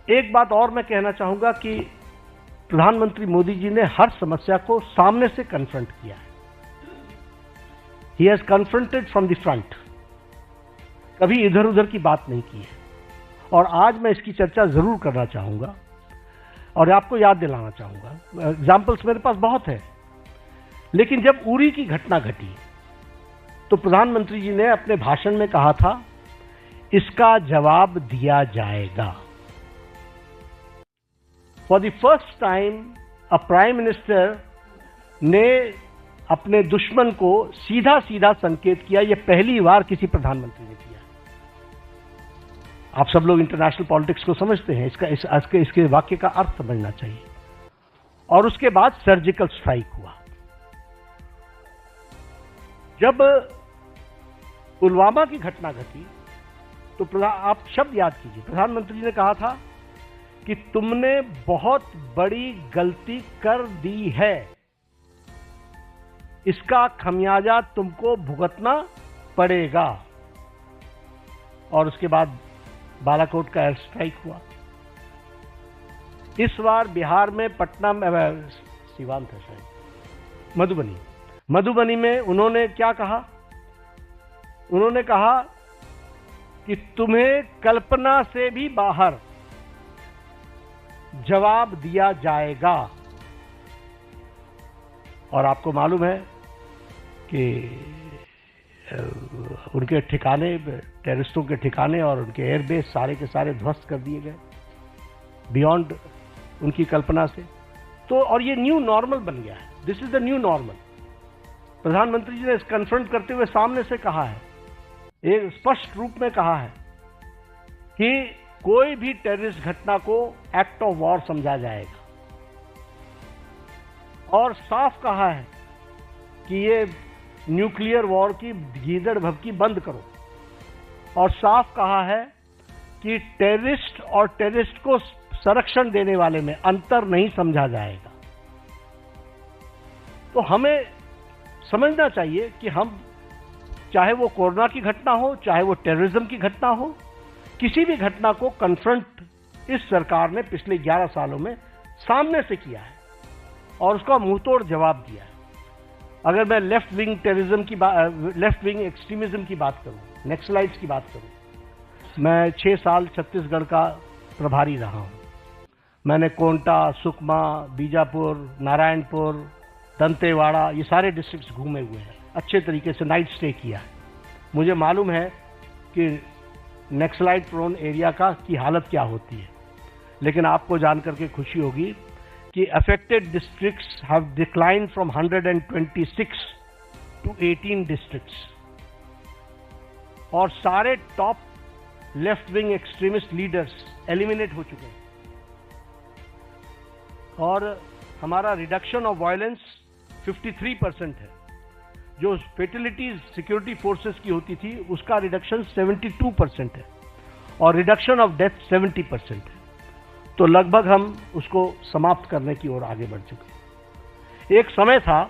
एक बात और मैं कहना चाहूंगा कि प्रधानमंत्री मोदी जी ने हर समस्या को सामने से कन्फ्रंट किया है। He has confronted from the front, कभी इधर उधर की बात नहीं की है। और आज मैं इसकी चर्चा जरूर करना चाहूंगा और आपको याद दिलाना चाहूंगा। एग्जाम्पल्स मेरे पास बहुत है, लेकिन जब उरी की घटना घटी तो प्रधानमंत्री जी ने अपने भाषण में कहा था, इसका जवाब दिया जाएगा। For the first time a prime minister ने अपने दुश्मन को सीधा सीधा संकेत किया। यह पहली बार किसी प्रधानमंत्री ने किया। आप सब लोग इंटरनेशनल पॉलिटिक्स को समझते हैं, इसके वाक्य का अर्थ समझना चाहिए। और उसके बाद सर्जिकल स्ट्राइक हुआ। जब पुलवामा की घटना घटी तो आप शब्द याद कीजिए, प्रधानमंत्री ने कहा था कि तुमने बहुत बड़ी गलती कर दी है, इसका खमियाजा तुमको भुगतना पड़ेगा। और उसके बाद बालाकोट का एयर स्ट्राइक हुआ। इस बार बिहार में पटना में, सीवान था शायद, मधुबनी में उन्होंने क्या कहा? उन्होंने कहा कि तुम्हें कल्पना से भी बाहर जवाब दिया जाएगा। और आपको मालूम है कि उनके ठिकाने, टेररिस्टों के ठिकाने और उनके एयरबेस सारे के सारे ध्वस्त कर दिए गए, बियॉन्ड उनकी कल्पना से। तो और ये न्यू नॉर्मल बन गया है। This is the new normal. प्रधानमंत्री जी ने कन्फ्रंट करते हुए सामने से कहा है, एक स्पष्ट रूप में कहा है कि कोई भी टेररिस्ट घटना को एक्ट ऑफ वॉर समझा जाएगा। और साफ कहा है कि ये न्यूक्लियर वॉर की गीदड़ भभकी बंद करो। और साफ कहा है कि टेररिस्ट और टेररिस्ट को संरक्षण देने वाले में अंतर नहीं समझा जाएगा। तो हमें समझना चाहिए कि हम, चाहे वो कोरोना की घटना हो, चाहे वो टेररिज्म की घटना हो, किसी भी घटना को कन्फ्रंट इस सरकार ने पिछले 11 सालों में सामने से किया है और उसका मुंहतोड़ जवाब दिया है। अगर मैं लेफ्ट विंग टेररिज्म की लेफ्ट विंग एक्सट्रीमिज्म की बात करूं, नक्सलाइट्स की बात करूं, मैं 6 साल छत्तीसगढ़ का प्रभारी रहा हूं। मैंने कोंटा, सुकमा, बीजापुर, नारायणपुर, दंतेवाड़ा, ये सारे डिस्ट्रिक्ट्स घूमे हुए हैं, अच्छे तरीके से नाइट स्टे किया है। मुझे मालूम है कि नक्सलाइट प्रोन एरिया की हालत क्या होती है। लेकिन आपको जानकर के खुशी होगी कि affected districts have declined from 126 to 18 districts। और सारे top left wing extremist leaders eliminate हो चुके हैं। और हमारा रिडक्शन ऑफ वायलेंस 53% है। जो फेटलिटीज सिक्योरिटी फोर्सेस की होती थी उसका रिडक्शन 72% है और रिडक्शन ऑफ डेथ 70% है। तो लगभग हम उसको समाप्त करने की ओर आगे बढ़ चुके। एक समय था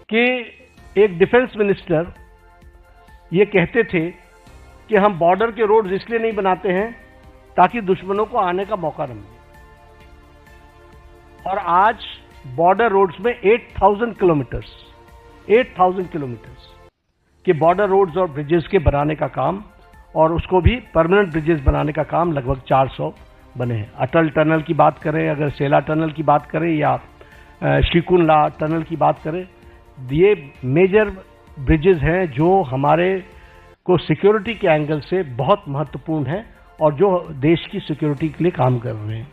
कि एक डिफेंस मिनिस्टर ये कहते थे कि हम बॉर्डर के रोड्स इसलिए नहीं बनाते हैं ताकि दुश्मनों को आने का मौका न मिले। और आज बॉर्डर रोड्स में 8,000 किलोमीटर्स के बॉर्डर रोड्स और ब्रिजेस के बनाने का काम, और उसको भी परमानेंट ब्रिजेस बनाने का काम लगभग 400 बने हैं। अटल टनल की बात करें, अगर सेला टनल की बात करें या श्रीकुंडला टनल की बात करें, ये मेजर ब्रिजेस हैं जो हमारे को सिक्योरिटी के एंगल से बहुत महत्वपूर्ण है और जो देश की सिक्योरिटी के लिए काम कर रहे हैं।